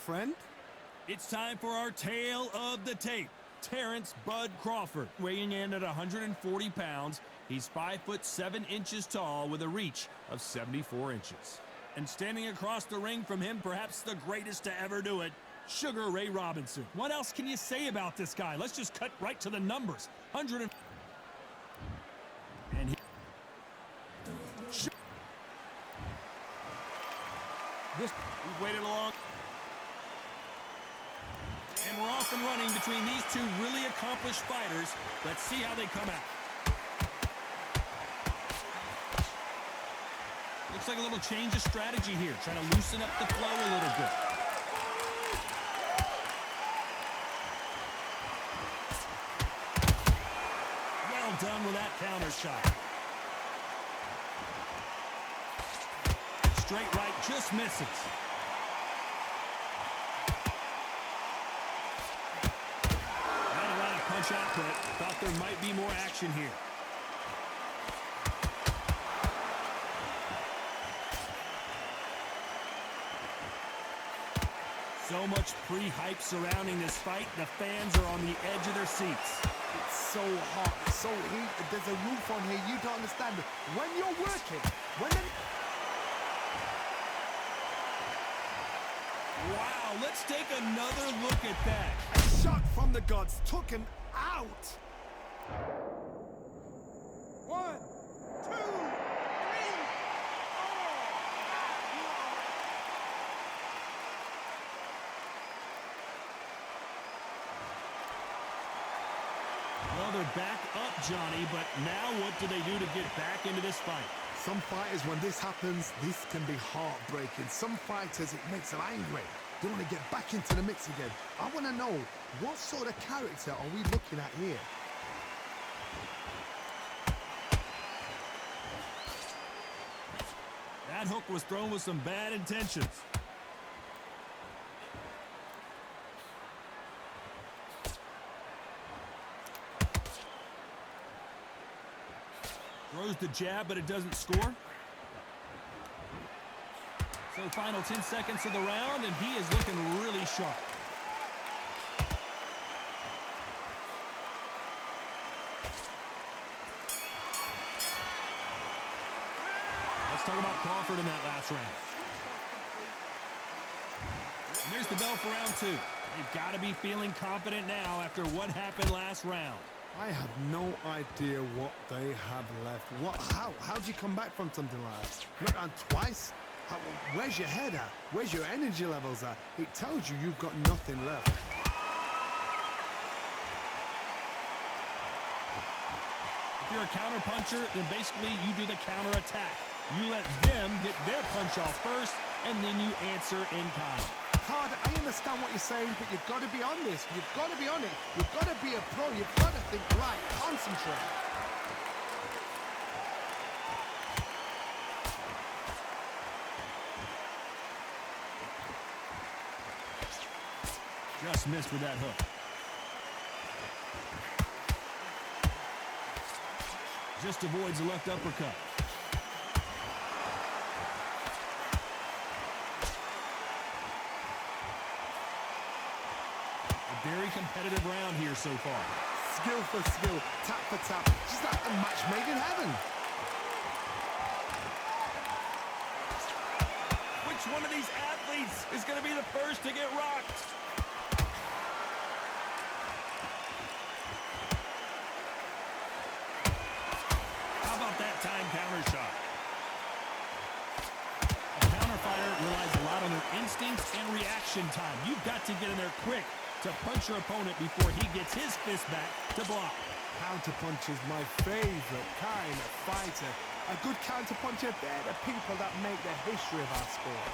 friend. It's time for our tale of the tape. Terrence Bud Crawford, weighing in at 140 pounds. He's 5'7" tall with a reach of 74 inches. And standing across the ring from him, perhaps the greatest to ever do it, Sugar Ray Robinson. What else can you say about this guy? Let's just cut right to the numbers. And he... We've waited a long... And we're off and running between these two really accomplished fighters. Let's see how they come out. Looks like a little change of strategy here, trying to loosen up the flow a little bit. Well done with that counter shot. Straight right, just misses. Punch output. Thought there might be more action here. So much pre-hype surrounding this fight. The fans are on the edge of their seats. It's so hot, so heated. There's a roof on here. You don't understand. When you're working, Wow, let's take another look at that. A shot from the gods took him out. 1, 2, 3, 4. Well, they're back up, Johnny, but now what do they do to get back into this fight? Some fighters, when this happens, this can be heartbreaking. Some fighters, it makes them angry. They want to get back into the mix again. I want to know, what sort of character are we looking at here? That hook was thrown with some bad intentions. Throws the jab, but it doesn't score. So final 10 seconds of the round, and he is looking really sharp. Let's talk about Crawford in that last round. And there's the bell for round 2. They've got to be feeling confident now after what happened last round. I have no idea what they have left. How'd you come back from something like that? Went down twice? Where's your head at? Where's your energy levels at? It tells you you've got nothing left. If you're a counter puncher, then basically you do the counter attack. You let them get their punch off first, and then you answer in kind. Hard, I understand what you're saying, but you've got to be on this. You've got to be on it. You've got to be a pro. You've got to think right. Concentrate. Just missed with that hook. Just avoids the left uppercut. Very competitive round here so far. Skill for skill, tap for tap, just like a match made in heaven. Which one of these athletes is going to be the first to get rocked? How about that time counter shot? A counter fighter relies a lot on their instincts and reaction time. You've got to get in there quick to punch your opponent before he gets his fist back to block. Counterpunch is my favorite kind of fighter. A good counterpuncher, they're the people that make the history of our sport.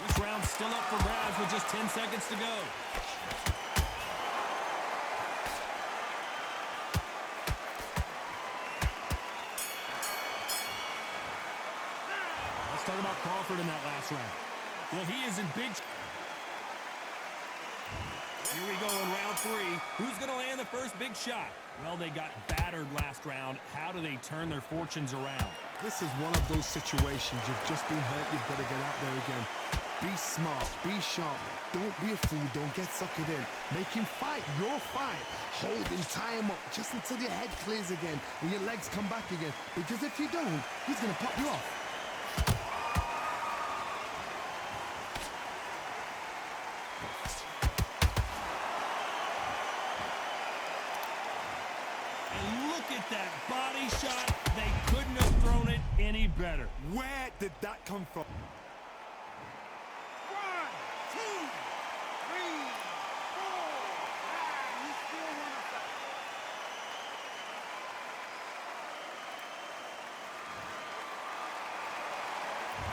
This round's still up for grabs with just 10 seconds to go. Talk about Crawford in that last round. Well, he is in big... Here we go in round 3. Who's going to land the first big shot? Well, they got battered last round. How do they turn their fortunes around? This is one of those situations. You've just been hurt. You've got to get out there again. Be smart. Be sharp. Don't be a fool. Don't get suckered in. Make him fight your fight. Hold him, tie him up just until your head clears again and your legs come back again. Because if you don't, he's going to pop you off. And look at that body shot. They couldn't have thrown it any better. Where did that come from? 1, 2, 3, 4, 5. You still want to fight.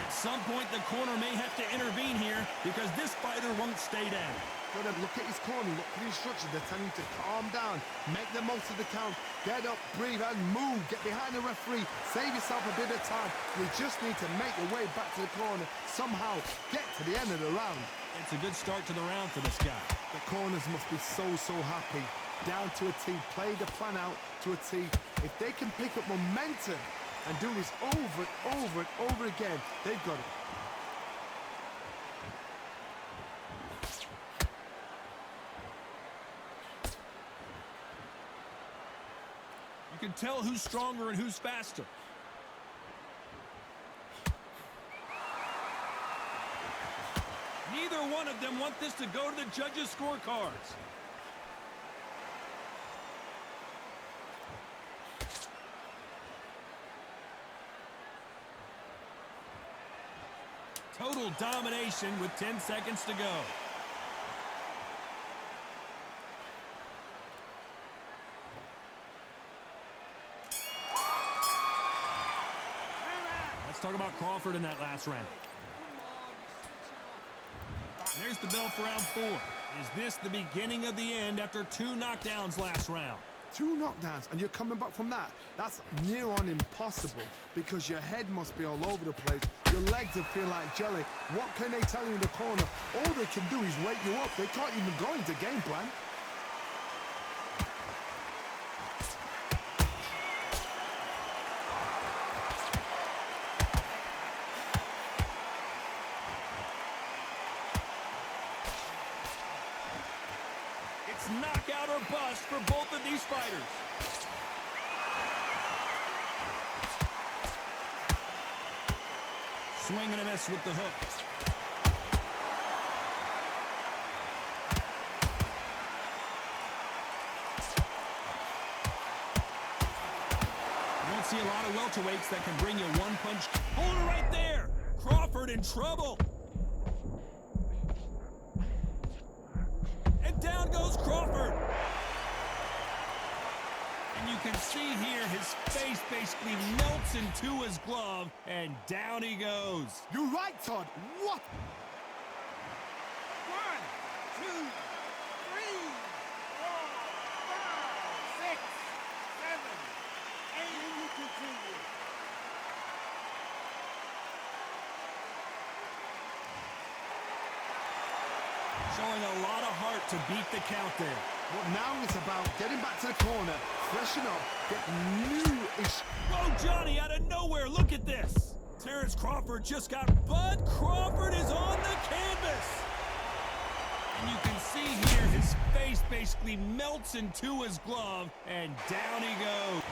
At some point, the corner may have to intervene here because this fighter won't stay down. Got to look at his corner, look for the instructions. They're telling him to calm down, make the most of the count, get up, breathe, and move. Get behind the referee, save yourself a bit of time. You just need to make your way back to the corner, somehow get to the end of the round. It's a good start to the round for this guy. The corners must be so happy. Down to a T, play the plan out to a T. If they can pick up momentum and do this over and over and over again, they've got it. You can tell who's stronger and who's faster. Neither one of them want this to go to the judges' scorecards. Total domination with 10 seconds to go. Let's talk about Crawford in that last round. There's the bell for round 4. Is this the beginning of the end after 2 knockdowns last round? 2 knockdowns, and you're coming back from that. That's near on impossible because your head must be all over the place. Your legs will feel like jelly. What can they tell you in the corner? All they can do is wake you up. They can't even go into game plan. It's knockout or bust for both of these fighters. Swing and a miss with the hook. You don't see a lot of welterweights that can bring you one punch. Hold it right there. Crawford in trouble. And down goes Crawford. And you can see here his face basically melts into his glove, and down he goes. You're right, Todd. What? 1, 2, 3, 4, 5, 6, 7, 8. And you continue. Showing a lot of heart to beat the count there. Well, now it's about getting back to the corner, freshen up, get new-ish. Whoa, Johnny, out of nowhere, look at this. Terrence Crawford just got Bud Crawford is on the canvas. And you can see here his face basically melts into his glove, and down he goes.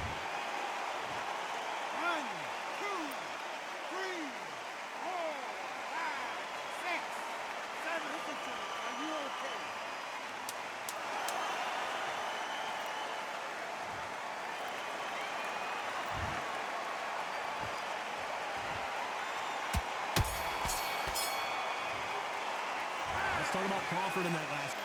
1, 2, 3, 4, 5, 6, 7. Listen to me. Are you okay? Let's talk about Crawford in that last.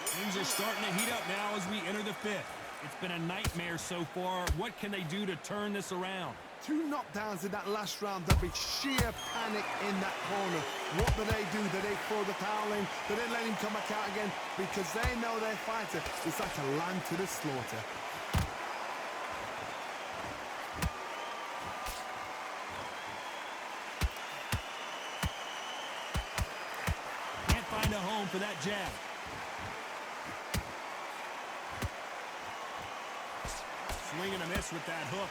Things are starting to heat up now as we enter the 5th. It's been a nightmare so far. What can they do to turn this around? 2 knockdowns in that last round. There'll be sheer panic in that corner. What do? Do they throw the towel in? Do they let him come back out again? Because they know their fighter is like a lamb to the slaughter. Can't find a home for that jab. Swing and a miss with that hook.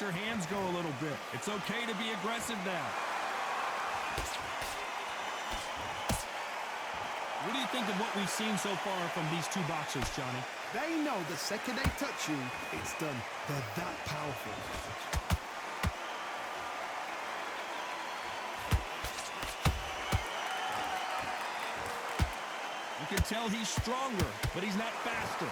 let your hands go a little bit. It's okay to be aggressive now. What do you think of what we've seen so far from these two boxers, Johnny? They know the second they touch you, it's done. They're that powerful. You can tell he's stronger, but he's not faster.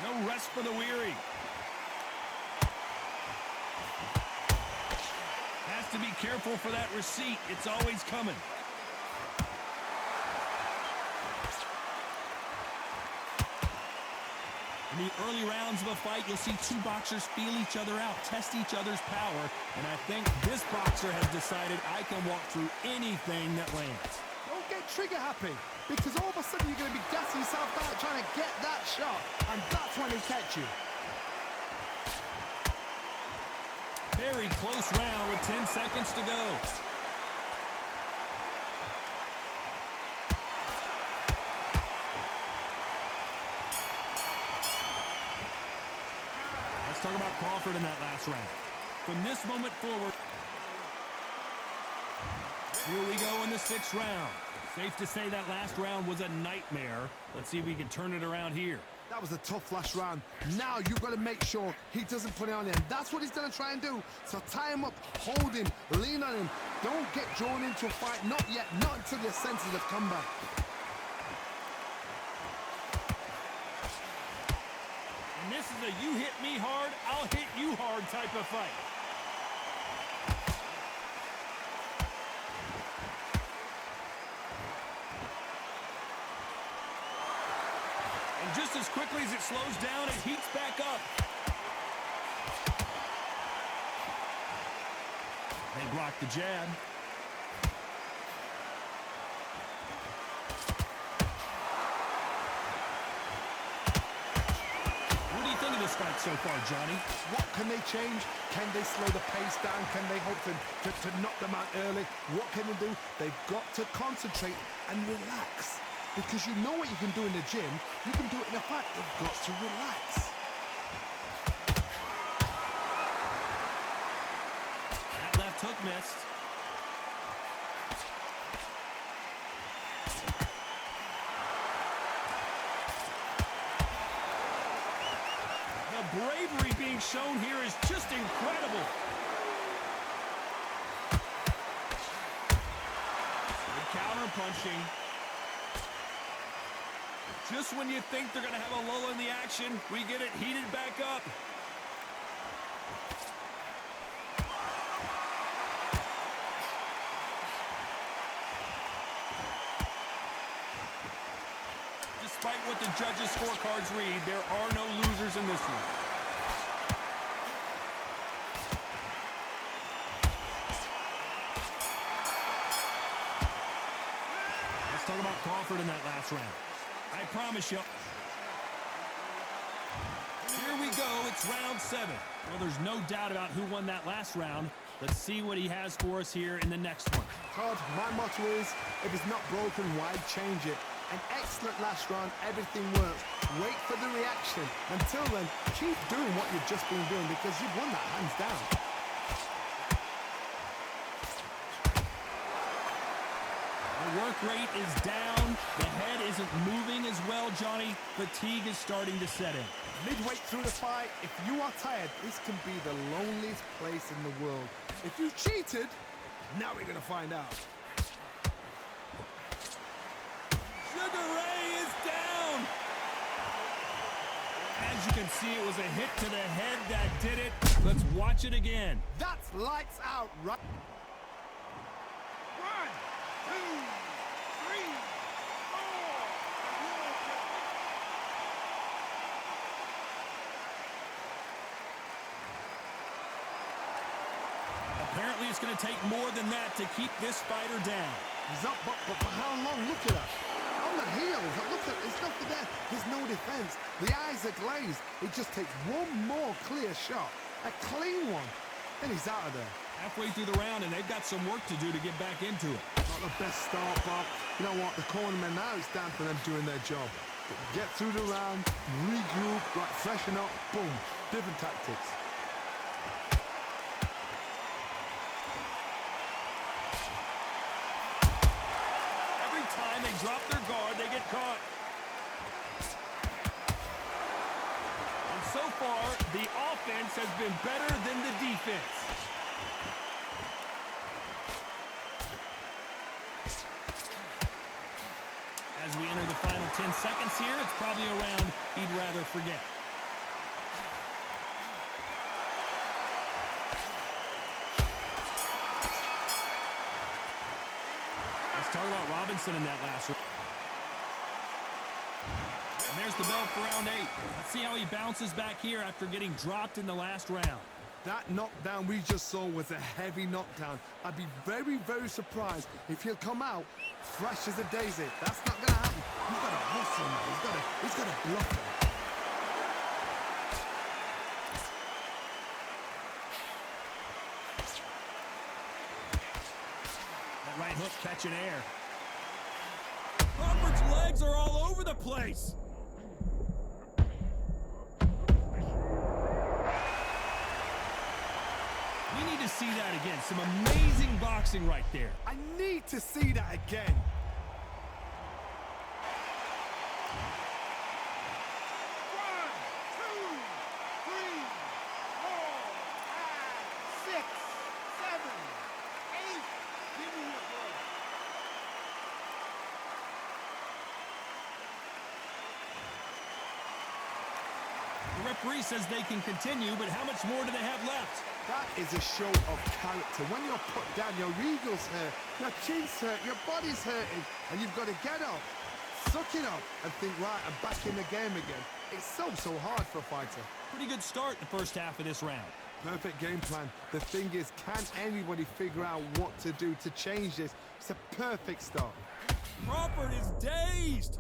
No rest for the weary. Has to be careful for that receipt. It's always coming. In the early rounds of a fight, you'll see two boxers feel each other out, test each other's power, and I think this boxer has decided I can walk through anything that lands. Don't get trigger happy, because all of a sudden you're going to be gassing yourself out trying to get that shot, and that's when they catch you. Very close round with 10 seconds to go. Let's talk about Crawford in that last round. From this moment forward, here we go in the 6th round. Safe to say that last round was a nightmare. Let's see if we can turn it around here. That was a tough last round. Now you've got to make sure he doesn't put it on him. That's what he's going to try and do. So tie him up, hold him, lean on him. Don't get drawn into a fight. Not yet. Not until your senses have come back. And this is a you hit me hard, I'll hit you hard type of fight. And just as quickly as it slows down, it heats back up. They block the jab. What do you think of this fight so far, Johnny? What can they change? Can they slow the pace down? Can they hope to knock them out early? What can they do? They've got to concentrate and relax. Because you know what you can do in the gym, you can do it in a fight. You've got to relax. That left hook missed. The bravery being shown here is just incredible. Good counter punching. Just when you think they're going to have a lull in the action, we get it heated back up. Despite what the judges' scorecards read, there are no losers in this one. Let's talk about Crawford in that last round. I promise you. Here we go. It's round 7. Well, there's no doubt about who won that last round. Let's see what he has for us here in the next one. Todd, my motto is, if it's not broken, why change it? An excellent last round. Everything works. Wait for the reaction. Until then, keep doing what you've just been doing because you've won that hands down. The work rate is down. The head isn't moving as well, Johnny. Fatigue is starting to set in. Midway through the fight, if you are tired, this can be the loneliest place in the world. If you cheated, now we're going to find out. Sugar Ray is down. As you can see, it was a hit to the head that did it. Let's watch it again. That's lights out, right? 1, 2, 3, 4. Apparently, it's going to take more than that to keep this fighter down. He's up, but for how long? Look at that. On the heels, look at, there's nothing there. There's no defense. The eyes are glazed. It just takes one more clear shot, a clean one, and he's out of there. Halfway through the round, and they've got some work to do to get back into it. Not the best start, but you know what? The cornermen now, it's down for them doing their job. Get through the round, regroup, like freshen up, boom, different tactics. Every time they drop their guard, they get caught. And so far, the offense has been better than the defense. As we enter the final 10 seconds here, it's probably a round he'd rather forget. Let's talk about Robinson in that last round. And there's the bell for round 8. Let's see how he bounces back here after getting dropped in the last round. That knockdown we just saw was a heavy knockdown. I'd be very, very surprised if he'll come out fresh as a daisy. That's not going to happen. He's got to hustle now. He's got to bluff him. That right hook catching air. Crawford's legs are all over the place. We need to see that again. Some amazing boxing right there. I need to see that again. One, two, three, four, five, six, seven, eight. Give me your break. The referee says they can continue, but how much more do they have left? That is a show of character. When you're put down, your eagle's hurt, your chin's hurt, your body's hurting, and you've got to get up, suck it up, and think, right, I'm back in the game again. It's so hard for a fighter. Pretty good start the first half of this round. Perfect game plan. The thing is, can anybody figure out what to do to change this? It's a perfect start. Crawford is dazed.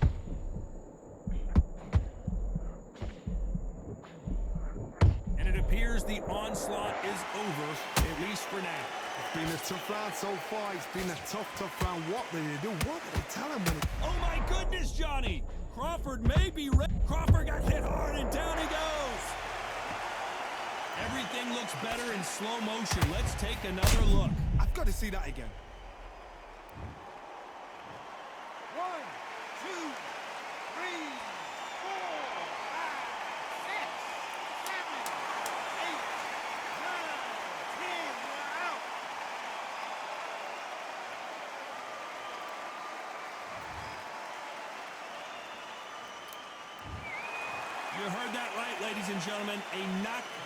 And it appears the onslaught is over, at least for now. It's been a tough round so far. It's been a tough round. What did they do? What did they tell him when he... Oh my goodness, Johnny! Crawford may be ready. Crawford got hit hard and down he goes. Everything looks better in slow motion. Let's take another look. I've got to see that again. 1, 2, 3, 4, 5, 6, 7, 8, 9, 10. You're out. You heard that right, ladies and gentlemen. A knockout.